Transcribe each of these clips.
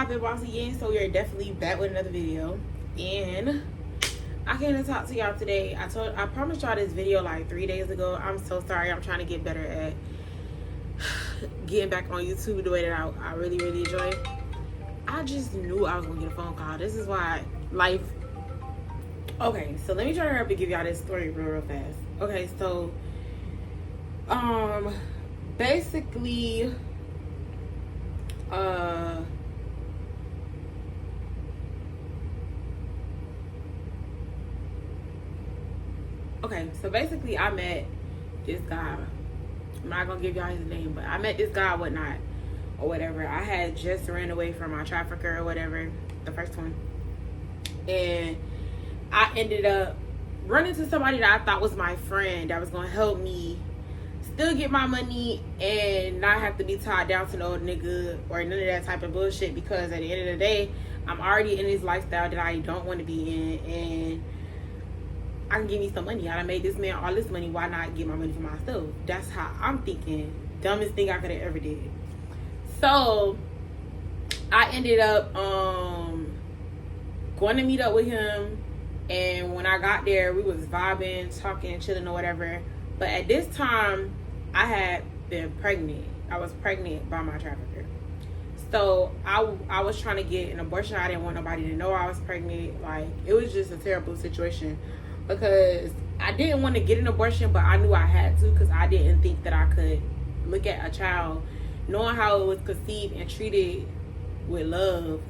poppin' boss again? So we are definitely back with another video, and I came to talk to y'all today. I promised y'all this video like 3 days ago. I'm so sorry. I'm trying to get better at getting back on YouTube the way that I really enjoy. I just knew I was gonna get a phone call. This is why life. Okay, so let me try to hurry up and give y'all this story real fast. Okay, so basically I met this guy. I'm not gonna give y'all his name, but I met this guy whatnot or whatever. I had just ran away from my trafficker or whatever, the first one, and I ended up running to somebody that I thought was my friend that was gonna help me still get my money and not have to be tied down to no nigga or none of that type of bullshit, because at the end of the day, I'm already in this lifestyle that I don't want to be in, and I can give me some money. I done made this man all this money. Why not get my money for myself? That's how I'm thinking. Dumbest thing I could have ever did. So I ended up going to meet up with him, and when I got there, we was vibing, talking, chilling or whatever. But at this time, I had been pregnant. I was pregnant by my trafficker. So I was trying to get an abortion. I didn't want nobody to know I was pregnant. Like, it was just a terrible situation, because I didn't want to get an abortion, but I knew I had to, because I didn't think that I could look at a child, knowing how it was conceived and treated with love,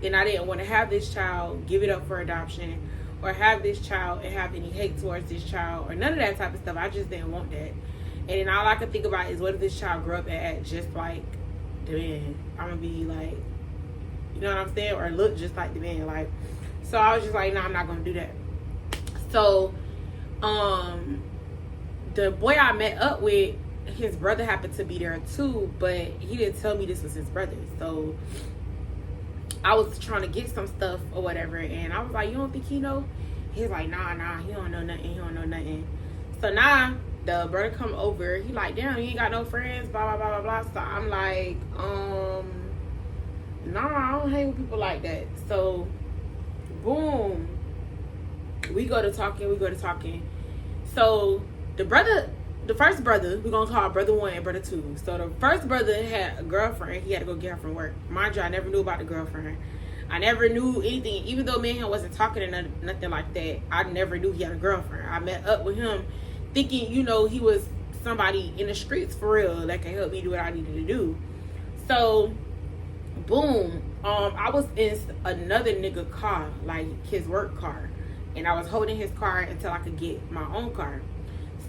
and I didn't want to have this child, give it up for adoption, or have this child and have any hate towards this child, or none of that type of stuff. I just didn't want that. And then all I could think about is, what if this child grew up and act just like the man? I'm gonna be like, you know what I'm saying, or look just like the man. Like, so I was just like, no, I'm not gonna do that. So the boy I met up with, his brother happened to be there too, but he didn't tell me this was his brother. So I was trying to get some stuff or whatever, and I was like, you don't think he know? He's like, nah, he don't know nothing. So now the brother come over, he like, damn, you ain't got no friends, blah blah blah. So I'm like, nah, I don't hang with people like that. So boom, we go to talking. So the first brother, we're gonna call brother 1 and brother 2. So the first brother had a girlfriend. He had to go get her from work. Mind you, I never knew about the girlfriend. I never knew anything. Even though me and him wasn't talking or nothing like that, I never knew he had a girlfriend. I met up with him thinking, you know, he was somebody in the streets for real that can help me do what I needed to do. So boom, I was in another nigga car, like his work car, and I was holding his car until I could get my own car.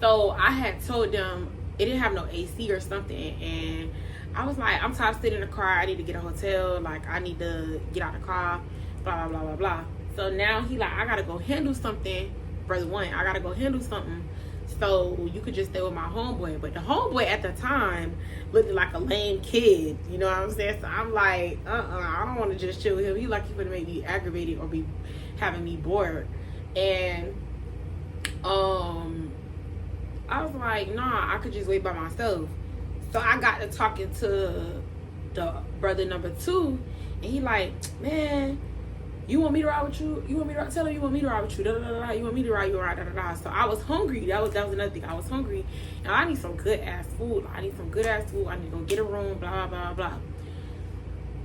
So I had told them it didn't have no AC or something, and I was like, I'm tired of sitting in the car. I need to get a hotel. Like, I need to get out the car, blah, blah, blah, blah, blah. So now he like, I got to go handle something, brother 1. I got to go handle something, so you could just stay with my homeboy. But the homeboy at the time looked like a lame kid. You know what I'm saying? So I'm like, I don't want to just chill with him. He like, he would make me aggravated or be having me bored. And I was like, nah, I could just wait by myself. So I got to talking to the brother number 2, and he like, man, you want me to ride with you? You want me to ride? Tell him you want me to ride with you. Da, da, da, da. You want me to ride? You ride? Da, da, da. So I was hungry. That was another thing. I was hungry, and I need some good ass food. I need to go get a room. Blah blah blah.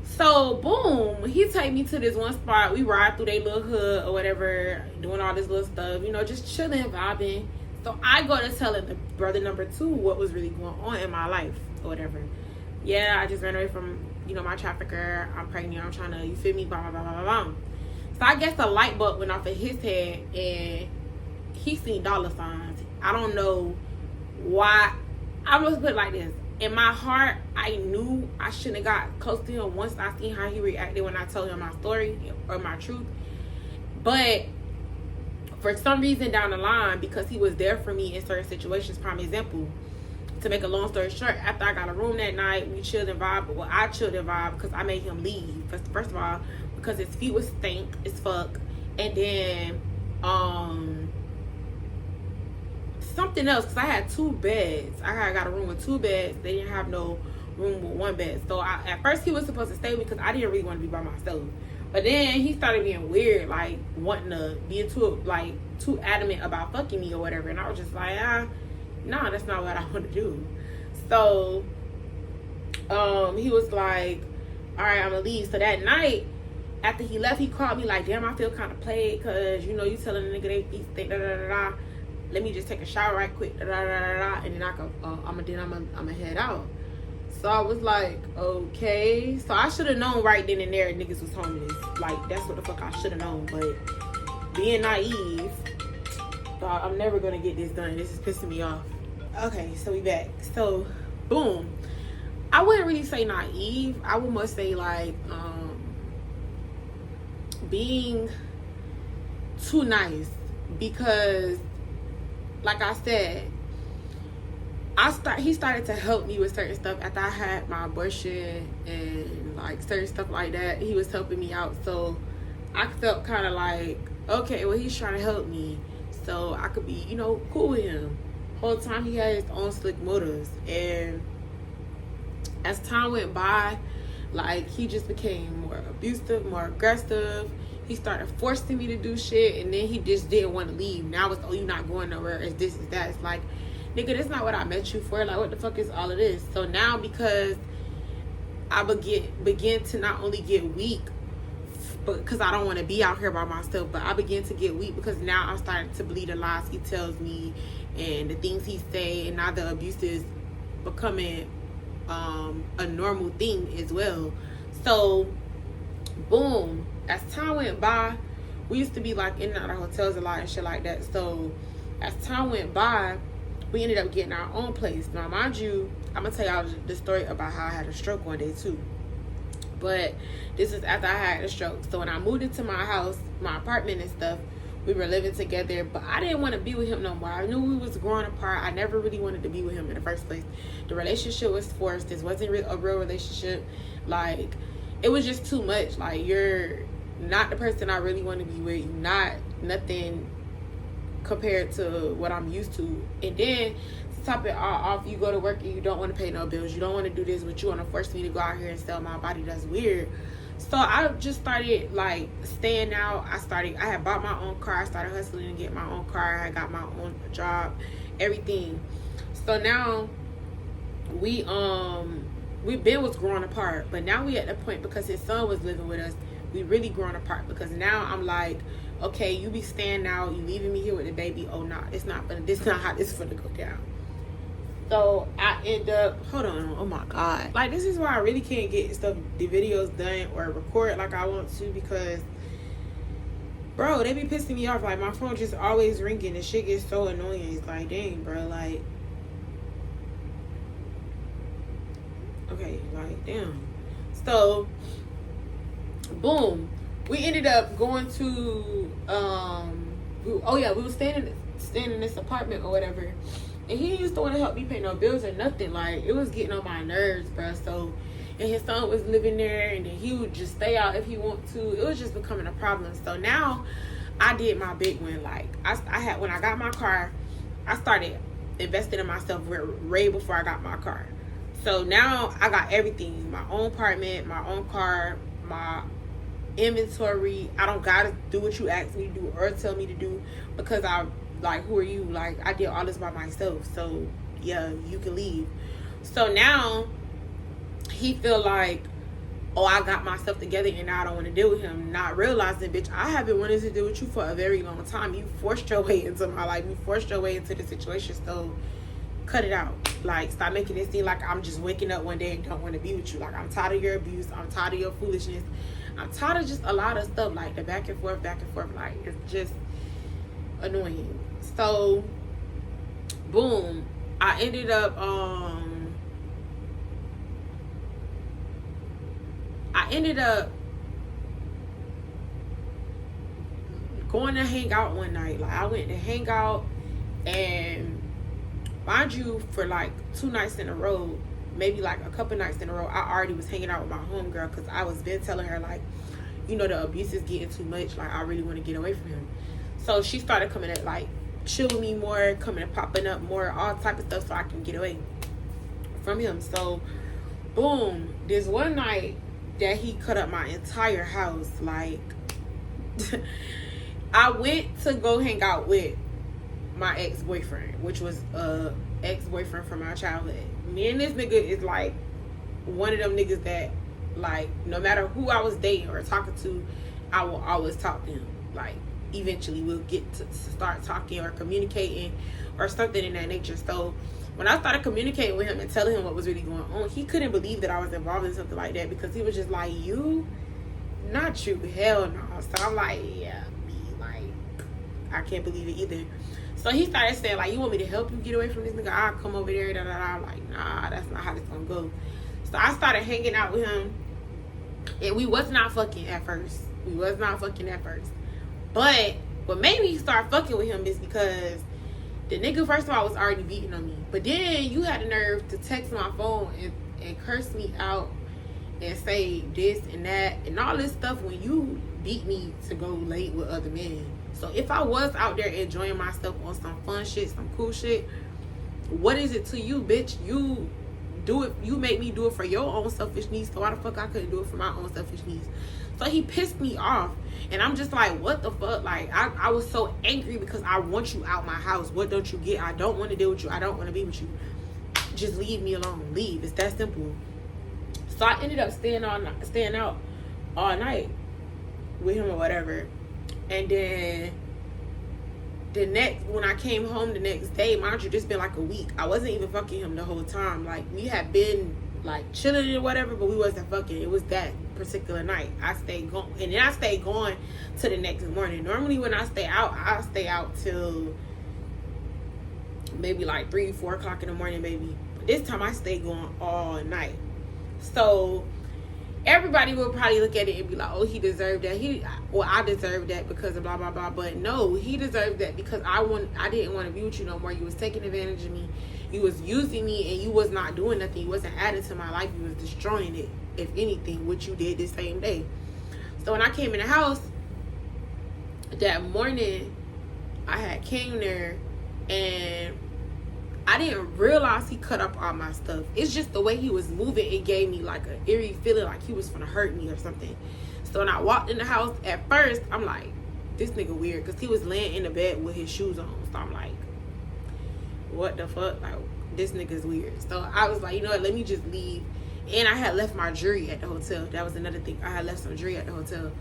So boom, he take me to this one spot. We ride through their little hood or whatever, doing all this little stuff. You know, just chilling, vibing. So I go to telling the brother number 2 what was really going on in my life or whatever. Yeah, I just ran away from, you know, my trafficker. I'm pregnant. I'm trying to, you feel me? Blah, blah, blah, blah, blah. So I guess the light bulb went off in his head, and he seen dollar signs. I don't know why. I was put it like this. In my heart, I knew I shouldn't have got close to him once I seen how he reacted when I told him my story or my truth. But for some reason down the line, because he was there for me in certain situations, prime example, to make a long story short, after I got a room that night, we chilled and vibe. Well, I chilled and vibe because I made him leave. First of all, because his feet was stink as fuck. And then something else, because I had 2 beds. I got a room with 2 beds. They didn't have no room with one bed. So at first he was supposed to stay because I didn't really want to be by myself. But then he started being weird, like wanting to be too adamant about fucking me or whatever. And I was just like, nah, that's not what I want to do. So he was like, all right, I'm gonna leave. So that night, after he left, he called me like, damn, I feel kind of played because, you know, you telling the nigga they think da-da-da-da. Let me just take a shower right quick, da-da-da-da-da, and then I'm gonna head out. So I was like, okay. So I should have known right then and there niggas was homeless. Like, that's what the fuck I should have known. But being naive, dog, I'm never gonna get this done. This is pissing me off. Okay, so we back. So, boom. I wouldn't really say naive. I would must say like being too nice, because like I said, he started to help me with certain stuff after I had my abortion and like certain stuff like that. He was helping me out, so I felt kind of like, okay, well, he's trying to help me, so I could be, you know, cool with him. Whole time he had his own slick motives, and as time went by, like, he just became more abusive, more aggressive. He started forcing me to do shit, and then he just didn't want to leave. Now it's, oh, you not going nowhere, it's this, it's that. It's like, nigga, that's not what I met you for. Like, what the fuck is all of this? So now, because I begin to not only get weak, but because I don't want to be out here by myself, but I begin to get weak because now I'm starting to believe the lies he tells me and the things he say, and now the abuse is becoming a normal thing as well. So boom, as time went by, we used to be like in and out of hotels a lot and shit like that. So as time went by, we ended up getting our own place. Now mind you, I'm gonna tell y'all the story about how I had a stroke one day too, but this is after I had a stroke. So when I moved into my house, my apartment and stuff, we were living together, but I didn't want to be with him no more. I knew we was growing apart. I never really wanted to be with him in the first place. The relationship was forced. This wasn't a real relationship. Like, it was just too much. Like, you're not the person I really want to be with. You're not nothing compared to what I'm used to. And then to top it all off, you go to work and you don't want to pay no bills. You don't want to do this, but you want to force me to go out here and sell my body. That's weird. So I just started like staying out. I had bought my own car. I started hustling to get my own car. I got my own job, everything. So now we was growing apart, but now we at the point, because his son was living with us, we really growing apart, because now I'm like, okay, you be staying out, you leaving me here with the baby. Oh no, this not how this is gonna go down. So I end up, hold on, oh my god, like, this is why I really can't get the videos done or record like I want to, because bro, they be pissing me off. Like, my phone just always ringing and shit gets so annoying. It's like, dang, bro, like, okay, like, damn. So boom, we ended up going to we were staying in this apartment or whatever. And he used to want to help me pay no bills or nothing. Like, it was getting on my nerves, bro. So, and his son was living there, and then he would just stay out if he want to. It was just becoming a problem. So now I did my big one. Like, when I got my car, I started investing in myself way before I got my car. So now I got everything: my own apartment, my own car, my inventory. I don't gotta do what you ask me to do or tell me to do, because like, who are you? Like, I did all this by myself. So yeah, you can leave. So now he feel like, oh, I got myself together and now I don't want to deal with him. Not realizing, bitch, I have been wanting to deal with you for a very long time. You forced your way into my life. You forced your way into the situation. So cut it out. Like, stop making it seem like I'm just waking up one day and don't want to be with you. Like, I'm tired of your abuse. I'm tired of your foolishness. I'm tired of just a lot of stuff, like the back and forth. Like, it's just annoying. So boom, I ended up going to hang out one night. Like, I went to hang out, and mind you, for like 2 nights in a row, maybe like a couple nights in a row, I already was hanging out with my homegirl, because I was been telling her, like, you know, the abuse is getting too much. Like, I really want to get away from him. So she started coming at, like, chill with me more, coming and popping up more, all type of stuff, so I can get away from him. So boom, this one night that he cut up my entire house. Like, I went to go hang out with my ex-boyfriend, which was ex-boyfriend from my childhood. Me and this nigga is like one of them niggas that, like, no matter who I was dating or talking to, I will always talk to him. Like, eventually we'll get to start talking or communicating or something in that nature. So when I started communicating with him and telling him what was really going on, he couldn't believe that I was involved in something like that, because he was just like, you? Not you. Hell no. So I'm like, yeah, me. Like, I can't believe it either. So he started saying, like, you want me to help you get away from this nigga? I'll come over there, da da da. I'm like, nah, that's not how this gonna go. So I started hanging out with him, and we was not fucking at first. But what made me start fucking with him is because the nigga, first of all, was already beating on me. But then you had the nerve to text my phone and curse me out and say this and that and all this stuff when you beat me to go late with other men. So if I was out there enjoying myself on some fun shit, some cool shit, what is it to you, bitch? You do it. You make me do it for your own selfish needs. So why the fuck I couldn't do it for my own selfish needs? So he pissed me off, and I'm just like, what the fuck? Like, I was so angry because I want you out my house. What don't you get? I don't want to deal with you. I don't want to be with you. Just leave me alone. Leave. It's that simple. So I ended up staying out all night with him or whatever. And then when I came home the next day, mind you, this been like a week. I wasn't even fucking him the whole time. Like, we had been like chilling or whatever, but we wasn't fucking. It was that particular night. I stayed gone, and then I stayed gone to the next morning. Normally when I stay out till maybe like 3-4 o'clock in the morning, maybe. But this time I stayed gone all night. So everybody will probably look at it and be like, oh, he deserved that. I deserved that because of blah, blah, blah. But no, he deserved that because I didn't want to be with you no more. You was taking advantage of me. You was using me, and you was not doing nothing. You wasn't adding to my life. You was destroying it, if anything, which you did the same day. So when I came in the house that morning, I had came there, and I didn't realize he cut up all my stuff. It's just the way he was moving. It gave me like an eerie feeling like he was gonna hurt me or something. So when I walked in the house, at first, I'm like, this nigga weird. Because he was laying in the bed with his shoes on. So I'm like, what the fuck? Like, this nigga's weird. So I was like, you know what? Let me just leave. And I had left my jewelry at the hotel. That was another thing. I had left some jewelry at the hotel.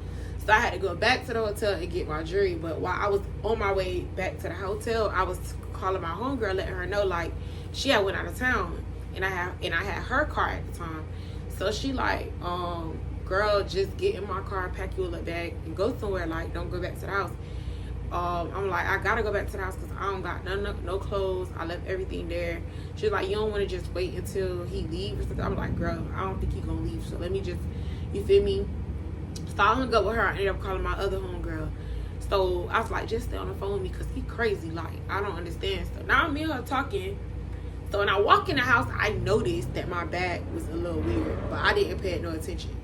So I had to go back to the hotel and get my jewelry. But while I was on my way back to the hotel, I was calling my homegirl, letting her know, like, she had went out of town, and I had her car at the time. So she like, girl, just get in my car, pack you a little bag, and go somewhere. Like, don't go back to the house. I'm like, I gotta go back to the house because I don't got no clothes. I left everything there. She's like, you don't want to just wait until he leaves or something? I'm like, girl, I don't think he's gonna leave. So let me just, you feel me? So I hung up with her. I ended up calling my other homegirl. So I was like, just stay on the phone with me because he crazy. Like, I don't understand. So now me and her talking. So when I walk in the house, I noticed that my bag was a little weird, but I didn't pay it no attention.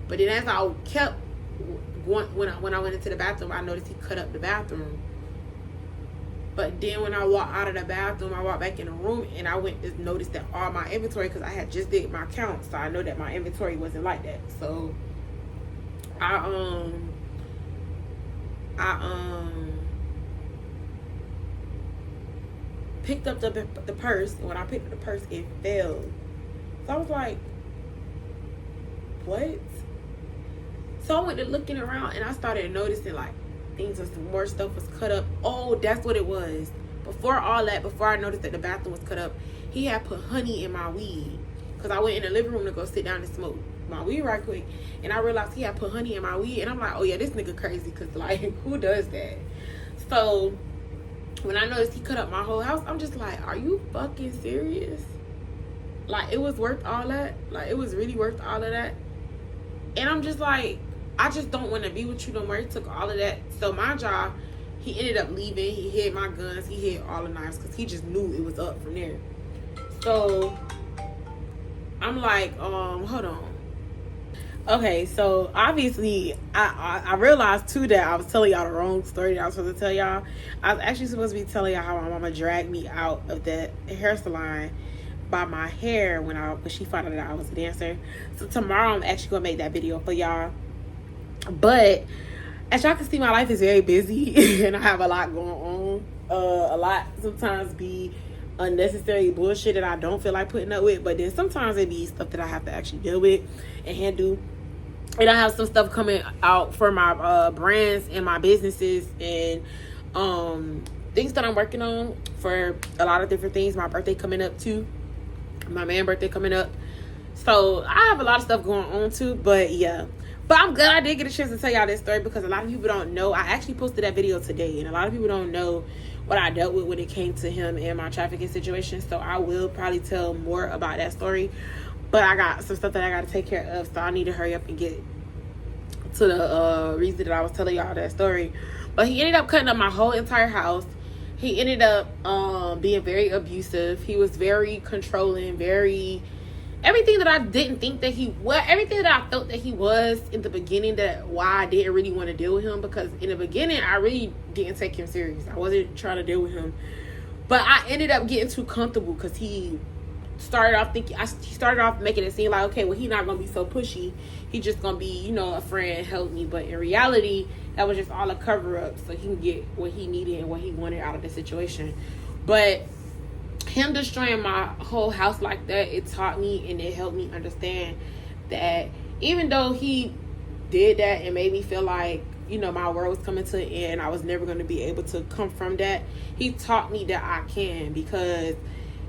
But then as I kept going, when I went into the bathroom, I noticed he cut up the bathroom. But then when I walked out of the bathroom, I walked back in the room, and I went to notice that all my inventory, because I had just did my count, so I know that my inventory wasn't like that. So I picked up the purse, and when I picked up the purse, it fell. So I was like, what? So I went to looking around, and I started noticing like things and some more stuff was cut up. Oh, that's what it was. Before all that, before I noticed that the bathroom was cut up, he had put honey in my weed. Because I went in the living room to go sit down and smoke my weed right quick, and I realized he had put honey in my weed, and I'm like, oh yeah, this nigga crazy, because like, who does that? So when I noticed he cut up my whole house, I'm just like, are you fucking serious? Like, it was worth all that? Like, it was really worth all of that? And I'm just like, I just don't want to be with you no more. He took all of that. So my job, he ended up leaving. He hid my guns. He hid all the knives because he just knew it was up from there. So I'm like, hold on. Okay, so obviously I realized too that I was telling y'all the wrong story that I was supposed to tell y'all. I was actually supposed to be telling y'all how my mama dragged me out of that hair salon, by my hair when she found out that I was a dancer. So tomorrow I'm actually gonna make that video for y'all. But as y'all can see, my life is very busy and I have a lot going on. A lot sometimes be unnecessary bullshit that I don't feel like putting up with, but then sometimes it be stuff that I have to actually deal with and handle. And I have some stuff coming out for my brands and my businesses and things that I'm working on for a lot of different things. My birthday coming up too. My man's birthday coming up. So I have a lot of stuff going on too. But yeah. But I'm glad I did get a chance to tell y'all this story because a lot of people don't know. I actually posted that video today and a lot of people don't know what I dealt with when it came to him and my trafficking situation. So I will probably tell more about that story. But I got some stuff that I got to take care of. So I need to hurry up and get to the reason that I was telling y'all that story. But he ended up cutting up my whole entire house. He ended up being very abusive. He was very controlling, very everything that I didn't think that he was, everything that I felt that he was in the beginning, that why I didn't really want to deal with him, because in the beginning I really didn't take him serious. I wasn't trying to deal with him, but I ended up getting too comfortable because he started off making it seem like, okay, well, he's not gonna be so pushy, he's just gonna be, you know, a friend, help me. But in reality, that was just all a cover-up so he can get what he needed and what he wanted out of the situation. But him destroying my whole house like that, it taught me and it helped me understand that even though he did that and made me feel like, you know, my world was coming to an end, I was never going to be able to come from that, he taught me that I can. Because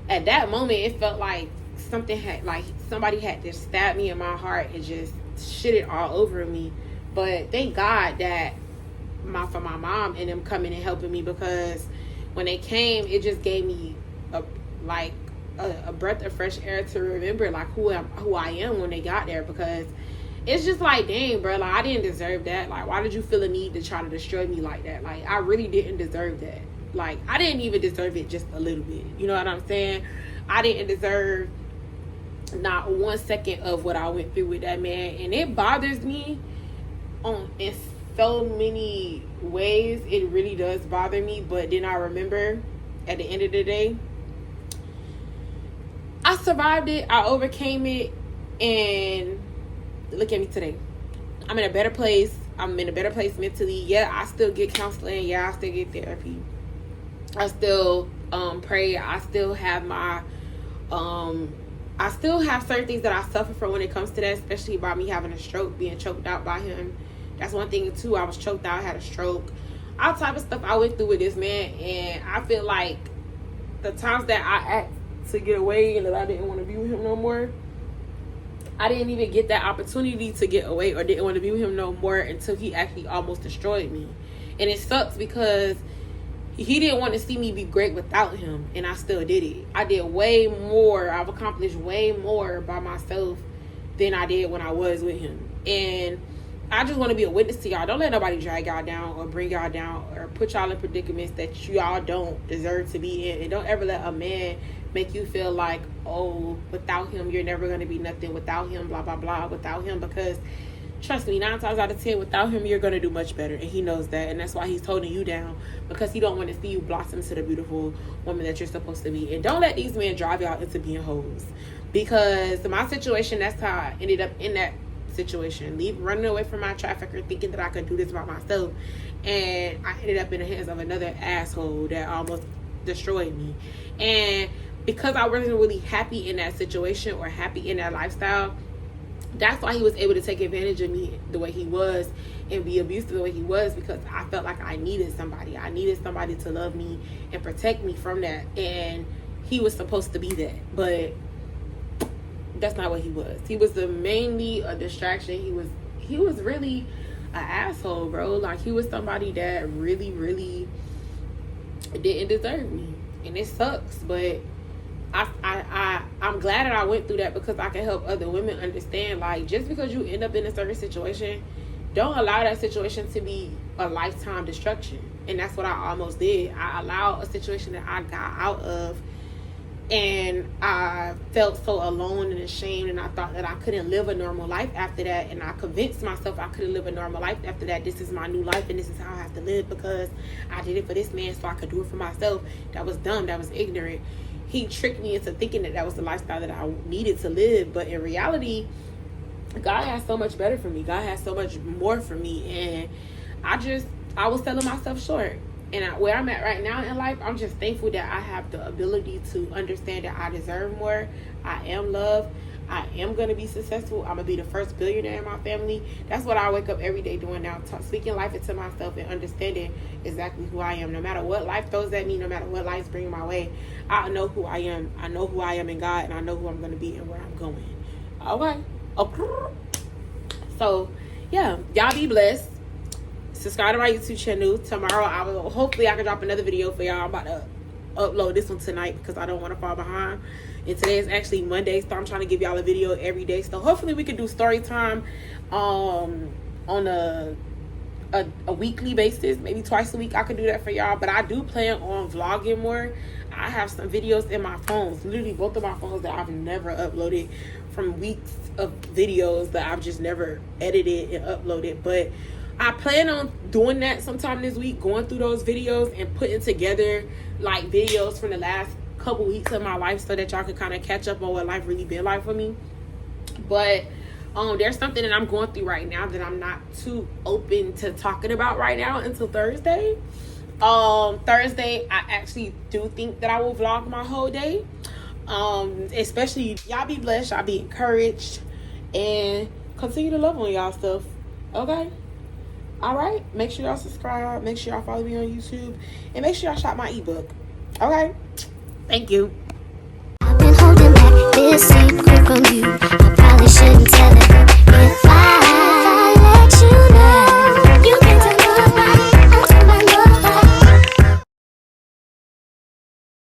at that moment it felt like somebody had just stabbed me in my heart and just shit it all over me. But thank God that for my mom and them coming and helping me, because when they came, it just gave me a breath of fresh air to remember like who I am when they got there. Because it's just like, dang, bro, like I didn't deserve that. Like, why did you feel a need to try to destroy me like that? Like, I really didn't deserve that. Like, I didn't even deserve it just a little bit. You know what I'm saying? I didn't deserve not 1 second of what I went through with that man. And it bothers me in so many ways. It really does bother me. But then I remember at the end of the day, I survived it. I overcame it. And look at me today. I'm in a better place. I'm in a better place mentally. Yeah, I still get counseling. Yeah, I still get therapy. I still pray. I still have my I still have certain things that I suffer from when it comes to that, especially by me having a stroke, being choked out by him. That's one thing too. I was choked out, I had a stroke, all type of stuff I went through with this man. And I feel like the times that I asked to get away and that I didn't want to be with him no more, I didn't even get that opportunity to get away or didn't want to be with him no more until he actually almost destroyed me. And it sucks because he didn't want to see me be great without him, and I still did it. I did way more. I've accomplished way more by myself than I did when I was with him. And I just want to be a witness to y'all. Don't let nobody drag y'all down or bring y'all down or put y'all in predicaments that y'all don't deserve to be in. And don't ever let a man make you feel like, oh, without him, you're never going to be nothing. Without him, blah, blah, blah. Without him, because trust me, 9 times out of 10, without him, you're going to do much better. And he knows that. And that's why he's holding you down, because he don't want to see you blossom into the beautiful woman that you're supposed to be. And don't let these men drive y'all into being hoes. Because my situation, that's how I ended up in that situation. Running away from my trafficker, thinking that I could do this by myself. And I ended up in the hands of another asshole that almost destroyed me. And because I wasn't really happy in that situation or happy in that lifestyle, that's why he was able to take advantage of me the way he was and be abusive the way he was, because I felt like I needed somebody. I needed somebody to love me and protect me from that. And he was supposed to be that. But that's not what he was. He was mainly a distraction. He was really an asshole, bro. Like, he was somebody that really, really didn't deserve me. And it sucks, but I'm glad that I went through that, because I can help other women understand, like, just because you end up in a certain situation, don't allow that situation to be a lifetime destruction. And that's what I almost did. I allowed a situation that I got out of, and I felt so alone and ashamed, and I thought that I couldn't live a normal life after that. And I convinced myself I couldn't live a normal life after that. This is my new life, and this is how I have to live, because I did it for this man so I could do it for myself. That was dumb. That was ignorant. he tricked me into thinking that was the lifestyle that I needed to live. But in reality, God has so much better for me. God has so much more for me. And I was selling myself short. And where I'm at right now in life, I'm just thankful that I have the ability to understand that I deserve more. I am loved. I am going to be successful. I'm going to be the first billionaire in my family. That's what I wake up every day doing now. Speaking life into myself and understanding exactly who I am. No matter what life throws at me, no matter what life's bringing my way, I know who I am. I know who I am in God, and I know who I'm going to be and where I'm going. Okay. So, yeah. Y'all be blessed. Subscribe to my YouTube channel. Tomorrow, hopefully I can drop another video for y'all. I'm about to upload this one tonight because I don't want to fall behind. And today is actually Monday, so I'm trying to give y'all a video every day. So hopefully we can do story time on a weekly basis, maybe twice a week. I could do that for y'all, but I do plan on vlogging more. I have some videos in my phones, literally both of my phones, that I've never uploaded, from weeks of videos that I've just never edited and uploaded. But I plan on doing that sometime this week, going through those videos and putting together like videos from the last couple weeks of my life so that y'all can kind of catch up on what life really been like for me. But there's something that I'm going through right now that I'm not too open to talking about right now until Thursday. Thursday, I actually do think that I will vlog my whole day. Especially, y'all be blessed, y'all be encouraged, and continue to love on y'all stuff. Okay? Alright? Make sure y'all subscribe, make sure y'all follow me on YouTube, and make sure y'all shop my ebook. Okay? Thank you. I've been holding back this secret from you.